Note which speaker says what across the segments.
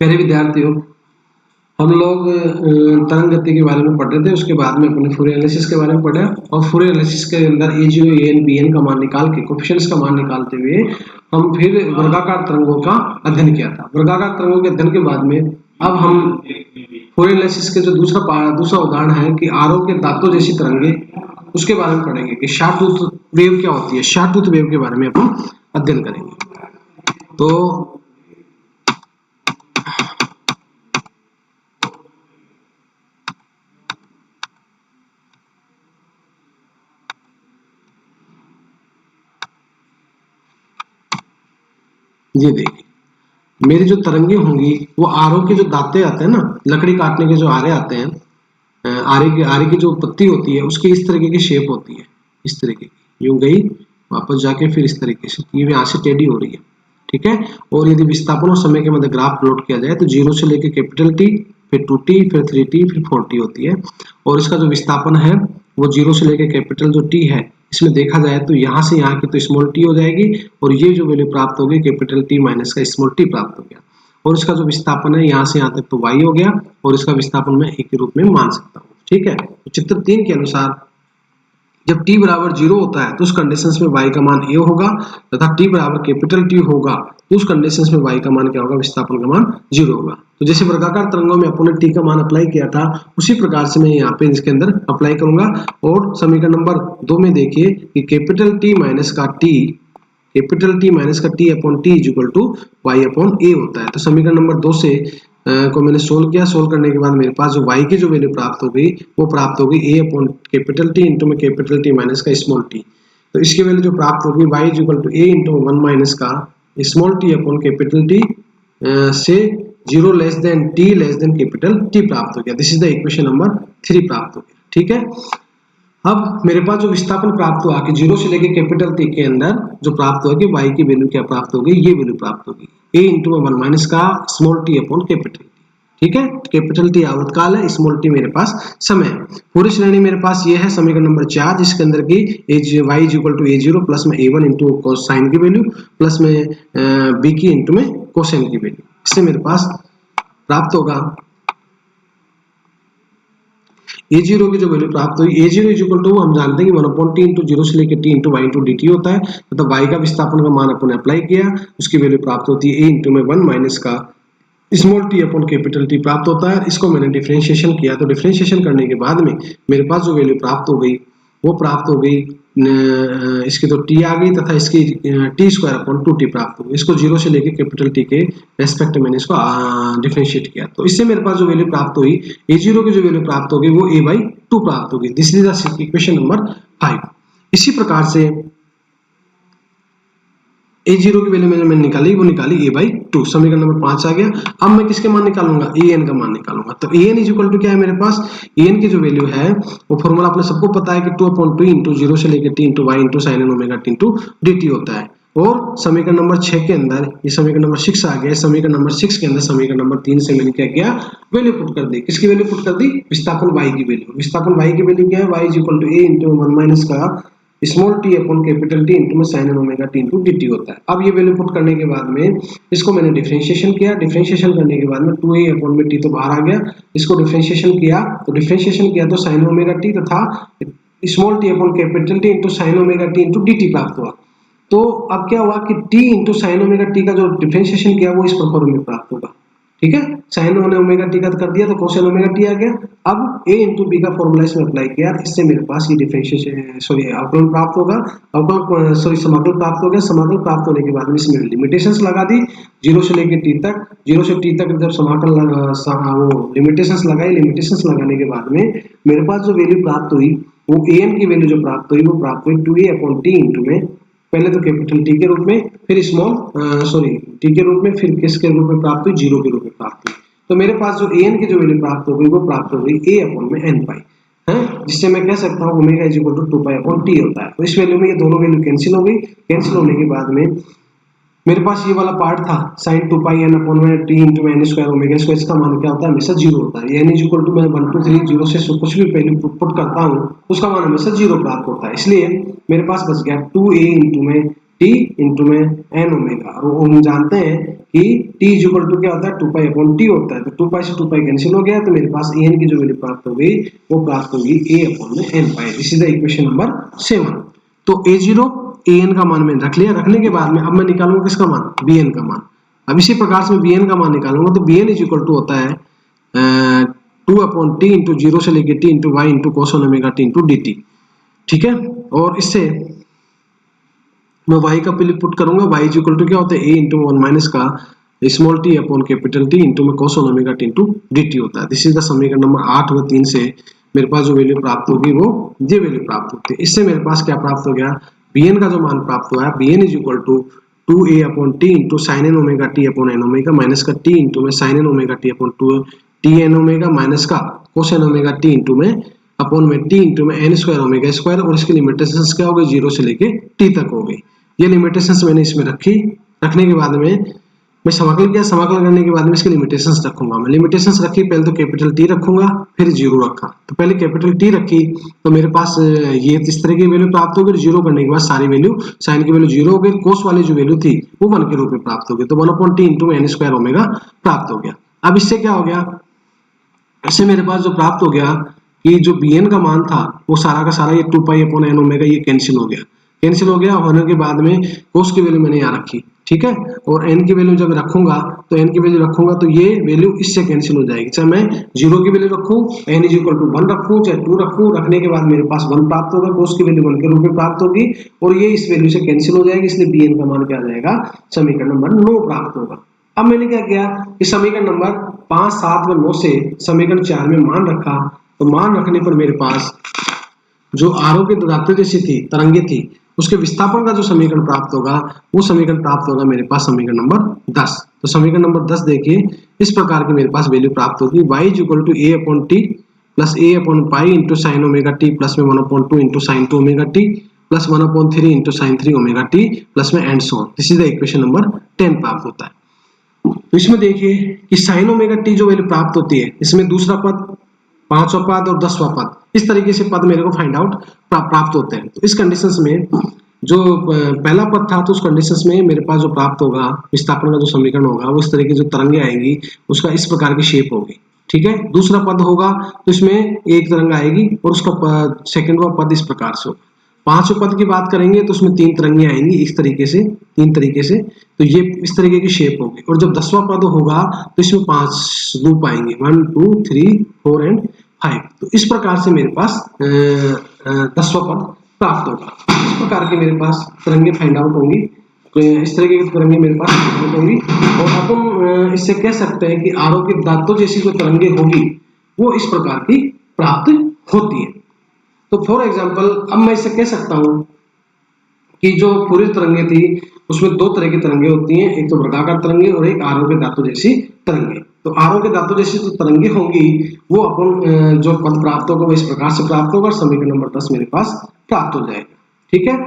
Speaker 1: प्यारे विद्यार्थियों, हम लोग तरंग गति के बारे में पढ़ रहे थे। उसके बाद में अपने फूरियर एनालिसिस के बारे में पढ़ा और फूरियर एनालिसिस के अंदर a0 an bn का मान निकाल के कोफिशिएंट्स का मान निकालते हुए हम फिर वर्गाकार तरंगों का अध्ययन किया था। वर्गाकार तरंगों के अध्ययन के बाद में अब हम फूरियर एनालिसिस के जो दूसरा उदाहरण है कि आरओ के दांतों जैसी तरंगे, उसके बारे में पढ़ेंगे कि शॉर्ट टूथ वेव क्या होती है। शॉर्ट टूथ वेव के बारे में अपन अध्ययन करेंगे। तो ये देखिए, मेरी जो तरंगे होंगी वो आरओ के जो दांते आते हैं ना, लकड़ी काटने के जो आरे आते हैं, आरे की जो पत्ती होती है उसकी इस तरीके की शेप होती है, इस तरीके की, यूं गई वापस जाके फिर इस तरीके से, ये यहाँ से टेढ़ी हो रही है, ठीक है। और यदि विस्थापन और समय के मध्य ग्राफ प्लॉट किया जाए तो 0 से लेकर कैपिटल टी, फिर 2t, फिर 3t, फिर 4t होती है। और इसका जो विस्थापन है वो 0 से लेकर कैपिटल जो t है, इसमें देखा जाए तो यहाँ से यहाँ की तो स्मॉल t हो जाएगी और ये जो वैल्यू प्राप्त होगी कैपिटल T माइनस का स्मॉल t प्राप्त हो गया। और इसका जो विस्थापन है यहाँ से यहाँ तक तो y हो गया और इसका विस्थापन मैं a के रूप में मान सकता हूँ, ठीक है। तो चित्र 3 के अनुसार जब t बराबर 0 होता है तो उस कंडीशंस में y का मान a होगा, तथा t बराबर कैपिटल T होगा तो उस कंडीशंस में y का मान क्या होगा, विस्थापन का मान 0 होगा। तो जैसे वर्गाकार तरंगों में अपन ने t का मान अप्लाई किया था, उसी प्रकार से मैं यहाँ पे इसके अंदर अप्लाई करूंगा। और समीकरण नंबर 2 में देखिए कि कैपिटल T माइनस का t, कैपिटल T माइनस का t upon T is equal to y अपॉन a होता है। तो समीकरण नंबर 2 से को मैंने सोल्व किया। सोल्व करने के बाद मेरे पास जो y की जो वैल्यू प्राप्त हो गई वो प्राप्त हो गई a upon capital T into में कैपिटल T माइनस का स्मॉल t। तो इसकी वैल्यू जो प्राप्त होगी y is equal to a into 1 minus का small t upon capital T से 0 less than t less than capital T प्राप्त हो गया। This is the equation number 3 प्राप्त हो गया, ठीक है। अब मेरे पास जो विस्थापन प्राप्त हुआ कि 0 से लेकर कैपिटल T के अंदर जो प्राप्त होगी y की वैल्यू क्या प्राप्त होगी, ये वैल्यू प्राप्त होगी a इंटू 1 माइनस का स्मॉल t अपॉन कैपिटल, ठीक है। कैपिटल T आवर्तकाल है, स्मॉल t मेरे पास समय है। पूरी श्रेणी मेरे पास ये है समीकरण नंबर 4, जिसके अंदर की y is equal to a0 plus में a1 इंटू कोसाइन की वैल्यू प्लस में b की इंटू में कोसाइन की वैल्यू, इससे मेरे पास प्राप्त होगा a0 की जो वैल्यू प्राप्त हुई, a0 इज इक्वल टू हम जानते हैं कि 1/t इंटू 0 से लेकर t into y into dt होता है। मतलब y का विस्थापन का मान अपन ने अप्लाई किया, उसकी वैल्यू प्राप्त होती है a इंटू में 1 माइनस का small t upon capital T प्राप्त होता है। इसको मैंने डिफरेंशिएशन किया, तो डिफरेंशिएशन करने के बाद में मेरे पास जो वैल्यू प्राप्त हो गई वो प्राप्त हो गई, इसकी तो t आ गई तथा इसकी t स्क्वायर अपॉन 2t प्राप्त हो गई। इसको 0 से लेकर कैपिटल T के रेस्पेक्ट में मैंने इसको डिफरेंशिएट किया, तो इससे मेरे पास जो वैल्यू प्राप्त हुई a0 की जो वैल्यू प्राप्त होगी वो a/2 प्राप्त होगी। This is the equation number 5। इसी प्रकार से a0 की वैल्यू मैंने निकाली, वो निकाली a/2, समीकरण नंबर 5 आ गया। अब मैं किसके मान निकालूंगा, an का मान निकालूंगा। तो an इज इक्वल टू क्या है मेरे पास, an की जो वैल्यू है वो फॉर्मूला अपने सबको पता है कि 2/2 इंटू 0 से लेकर t into y into sine omega t into dt होता है। और समीकरण नंबर 6 के अंदर ये समीकरण नंबर 6 आ गया। समीकरण नंबर 6 के अंदर समीकरण नंबर 3 से मैंने क्या किया, वैल्यू पुट कर दी। किसकी वैल्यू पुट कर दी, विस्थापन y की वैल्यू। विस्थापन y की वैल्यू क्या है, y is equal to a into 1 minus का small t upon capital T into में sine omega t into dt होता है। अब ये वैल्यू पुट करने के बाद में इसको मैंने डिफरेंशिएशन किया। डिफरेंशिएशन करने के बाद में 2a अपॉन में t तो बाहर आ गया, इसको डिफरेंशिएशन किया तो साइन ओमेगा t तथा small t upon capital T into sine omega t into dt प्राप्त हुआ। तो अब क्या हुआ कि t into sine omega t का जो डिफरेंशिएशन किया वो इस प्रकार में प्राप्त होगा, ठीक है। साइन ओमेगा टी का कर दिया तो कोसाइन ओमेगा टी आ गया। अब a इंटू बी का फॉर्मूला इसमें अप्लाई किया, इससे मेरे पास ये डिफरेंशिएशन अवकलन प्राप्त होगा, समाकल प्राप्त हो गया। समाकल प्राप्त होने के बाद में इसमें लिमिटेशंस लगा दी 0 से लेकर t तक। 0 से t तक जब समाकल वो लिमिटेशंस लगाई, लिमिटेशंस लगाने के बाद में मेरे पास जो वैल्यू प्राप्त हुई वो an की वैल्यू जो प्राप्त हुई वो प्राप्त हुई 2a अपॉन t इंटू में पहले तो कैपिटल T के रूप में, फिर स्मॉल T के रूप में, फिर किसके रूप में प्राप्त हुई, 0 के रूप में प्राप्त हुई। तो मेरे पास जो an की जो वैल्यू प्राप्त हो गई वो प्राप्त हो गई a अपॉन में n पाई है, जिससे मैं कह सकता हूँ omega is equal to 2 pi upon t होता है। तो इस वैल्यू में ये दोनों वैल्यू कैंसिल हो गई। कैंसिल होने के बाद में मेरे पास ये वाला पार्ट था sin 2 पाई n अपॉन में t into n square omega square, इसका मान क्या होता है, हमेशा 0 होता है। n इज इक्वल टू मैं 1 2 3 0 से कुछ भी पहले पुट करता हूँ उसका मान हमेशा 0 प्राप्त होता है। इसलिए मेरे पास बच गया 2a इंटू में टी इंटू में एन ओमेगा, और हम जानते हैं कि टी इज इक्वल टू क्या होता है 2 पाई अपॉन टी होता है, तो 2 पाई से 2 पाई कैंसिल हो गया, तो मेरे पास ए एन की जो वैल्यू प्राप्त हो गई वो प्राप्त होगी ए अपॉन में n pi. This is the equation number 7। तो ए जीरो ए एन का मान मैंने रख लिया, रखने के बाद में अब मैं निकालूंगा किसका मान, बी एन का मान। अब इसी प्रकार से मैं बी एन का मान निकालूंगा, तो b n is equal to होता है 2 अपॉन टी इंटू जीरो से लेके t into y into cos omega T into d t. ठीक है, और इससे मैं y का वैल्यू पुट करूंगा, y इज इक्वल टू क्या होता है a इंटू वन माइनस का small t upon capital T into में cos omega T into d t होता है। दिस इज द समीकरण नंबर 8 व 3 से मेरे पास जो वैल्यू प्राप्त होगी वो ये वैल्यू प्राप्त होती है। इससे मेरे पास क्या प्राप्त हो गया, bn का जो मान प्राप्त हुआ है, bn is equal to 2a upon T into sine n omega T upon n omega minus का टी इंटू में sine n omega T upon 2 T n omega minus का cos n omega T into में upon में T into में n square omega square, और इसकी limitations क्या हो गई, 0 से लेके टी तक हो गई। ये लिमिटेशंस मैंने इसमें रखी, रखने के बाद में मैं समाकलन किया, समाकलन करने के बाद में इसकी लिमिटेशंस रखूंगा। मैं लिमिटेशंस रखी, पहले तो कैपिटल टी रखूंगा, फिर 0 रखा। तो पहले कैपिटल टी रखी तो मेरे पास ये इस तरह की वैल्यू प्राप्त हो गई, 0 करने के बाद सारी वैल्यू, साइन की वैल्यू 0 हो गई, कोस वाली जो वैल्यू थी वो 1 के रूप में प्राप्त हो गई, तो 1 upon T into n square omega प्राप्त हो गया। अब इससे क्या हो गया, इससे मेरे पास जो प्राप्त हो गया कि जो बी एन का मान था वो सारा का सारा ये 2 पाई अपॉन एन ओमेगा ये कैंसिल हो गया। कैंसिल हो गया होने के बाद में कोस की वैल्यू मैंने यहाँ रखी, ठीक है, और एन की वैल्यू जब रखूंगा तो एन की वैल्यू रखूंगा तो ये वैल्यू इससे कैंसिल हो जाएगी। चाहे मैं 0 की वैल्यू रखूं, एन इज इक्वल टू 1 रखूं, चाहे 2 रखूं, रखने के बाद मेरे पास 1 प्राप्त होगा, कोस की वैल्यू 1 के रूप में प्राप्त होगी, और ये इस वैल्यू से कैंसिल हो जाएगी, इसलिए बी एन का मान क्या आ जाएगा, समीकरण नंबर 9 प्राप्त होगा। अब मैंने क्या किया कि समीकरण नंबर 5, 7 व 9 से समीकरण 4 में मान रखा, तो मान रखने पर मेरे पास जो आरोह के दाते जैसी थी, तरंगे थी, उसके विस्थापन का जो समीकरण प्राप्त होगा वो समीकरण प्राप्त होगा मेरे पास समीकरण नंबर 10। तो समीकरण नंबर 10 देखिए, इस प्रकार की मेरे पास वैल्यू प्राप्त होगी, y is equal to a upon t plus a upon pi into sine omega T plus में 1 upon 2 into sine 2 omega T plus 1 upon 3 into sine 3 omega T plus में and so on. This is the equation number 10 प्राप्त होता है। तो इसमें देखिए कि sine omega t जो वैल्यू प्राप्त होती है, इसमें दूसरा पद, 5वां पद और 10वां पद, इस तरीके से पद मेरे को फाइंड आउट प्राप्त होते हैं। तो इस कंडीशंस में जो पहला पद था, तो उस कंडीशंस में मेरे पास जो प्राप्त होगा विस्थापन का जो समीकरण होगा वो इस तरह की जो तरंगे आएगी उसका इस प्रकार की शेप होगी, ठीक है। दूसरा पद होगा तो इसमें एक तरंग आएगी और उसका सेकंड पद इस प्रकार से होगा। 5वें पद की बात करेंगे तो उसमें 3 तरंगे आएंगी इस तरीके से, 3 तरीके से, तो ये इस तरीके की शेप होगी। और जब 10वां पद होगा तो इसमें 5 रूप आएंगे, 1 2 3 4 एंड 5। तो इस प्रकार से मेरे पास 10वां पद प्राप्त होगा। इस प्रकार के मेरे पास तरंगे फाइंड आउट होंगी, इस तरीके की तरंगे मेरे पास फाइंड आउट होंगी, और अपन इससे कह सकते हैं कि आरोह के दांतों जैसी जो तरंगे होगी वो इस प्रकार की प्राप्त होती है। तो फॉर एग्जाम्पल अब मैं इससे कह सकता हूं कि जो पूरी तरंगे थी उसमें 2 तरह की तरंगे होती हैं, एक तो वर्गाकार तरंगे और एक आरोह के दांतों जैसी तरंगे। तो आरोह के दांतों जैसी जो तरंगे होंगी वो अपन जो पद प्राप्त होगा वो इस प्रकार से प्राप्त होगा, और समीकरण नंबर 10 मेरे पास प्राप्त हो जाएगा, ठीक है।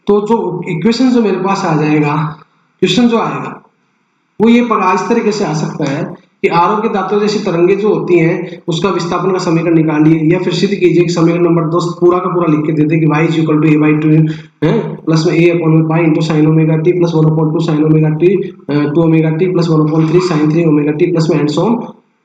Speaker 1: तो जो इक्वेशन जो मेरे पास आ जाएगा, क्वेश्चन जो आएगा वो ये इस तरीके से आ सकता है कि आरोह के दांतों जैसी तरंगे जो होती हैं उसका विस्थापन का समीकरण निकालिए, या फिर सिद्ध कीजिए कि समीकरण नंबर 10 पूरा का पूरा लिख के दे दे कि y is equal to a by 2 है प्लस में a upon pi into sine omega T plus 1 upon 2 sine omega T 2 omega T plus 1 upon 3 sine 3 omega T plus में एंड सो ऑन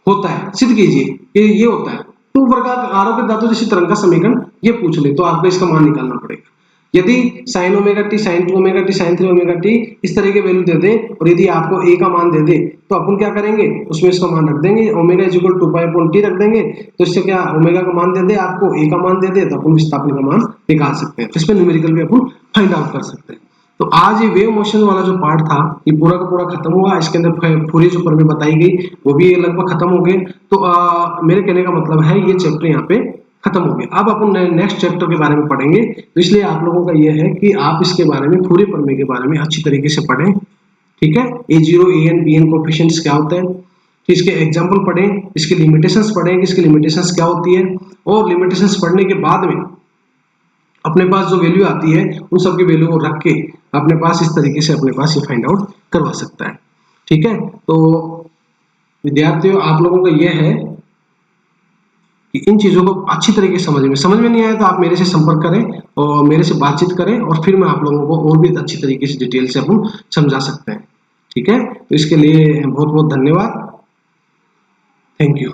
Speaker 1: होता है। सिद्ध कीजिए कि ये होता है। तो वर्गाकार आरोह के दांतों जैसी तरंग का समीकरण ये पूछ ले तो आपको इसका मान निकालना पड़ेगा। यदि sin omega T sin 2 omega T sin 3 omega T इस तरह के वैल्यू दे दे, और यदि आपको a का मान दे दे तो अपन क्या करेंगे, उसमें इसका मान रख देंगे, omega is equal to 2 pi upon T रख देंगे। तो इससे क्या ओमेगा का मान दे दे, आपको a का मान दे दे, तो अपन विस्थापन का मान निकाल सकते हैं। इसमें न्यूमेरिकल भी अपन फाइंड आउट कर सकते हैं। तो आज ये वेव मोशन वाला जो पार्ट था ये पूरा का पूरा खत्म हुआ। इसके अंदर पूरी जो परमें बताई गई वो भी लगभग खत्म हो गए। तो मेरे कहने का मतलब है ये चैप्टर यहाँ पे खत्म हो गया। अब अपन नेक्स्ट चैप्टर के बारे में पढ़ेंगे, तो इसलिए आप लोगों का यह है कि आप इसके बारे में पूरे प्रमेय के बारे में अच्छी तरीके से पढ़ें, ठीक है। A0 AN BN कोएफिशिएंट्स क्या होते हैं, इसके एग्जांपल पढ़ें, इसकी लिमिटेशंस पढ़ें कि इसकी लिमिटेशंस क्या होती है, और लिमिटेशंस पढ़ने के बाद में अपने पास जो वैल्यू आती है उन सब की वैल्यू को रख के अपने पास इस तरीके से अपने पास ये फाइंड आउट करवा सकता है, ठीक है। तो विद्यार्थियों आप लोगों का यह है कि इन चीजों को अच्छी तरीके से समझ में नहीं आया तो आप मेरे से संपर्क करें और मेरे से बातचीत करें और फिर मैं आप लोगों को और भी अच्छी तरीके से डिटेल से अपन समझा सकते हैं। ठीक है, तो इसके लिए बहुत बहुत धन्यवाद। Thank you.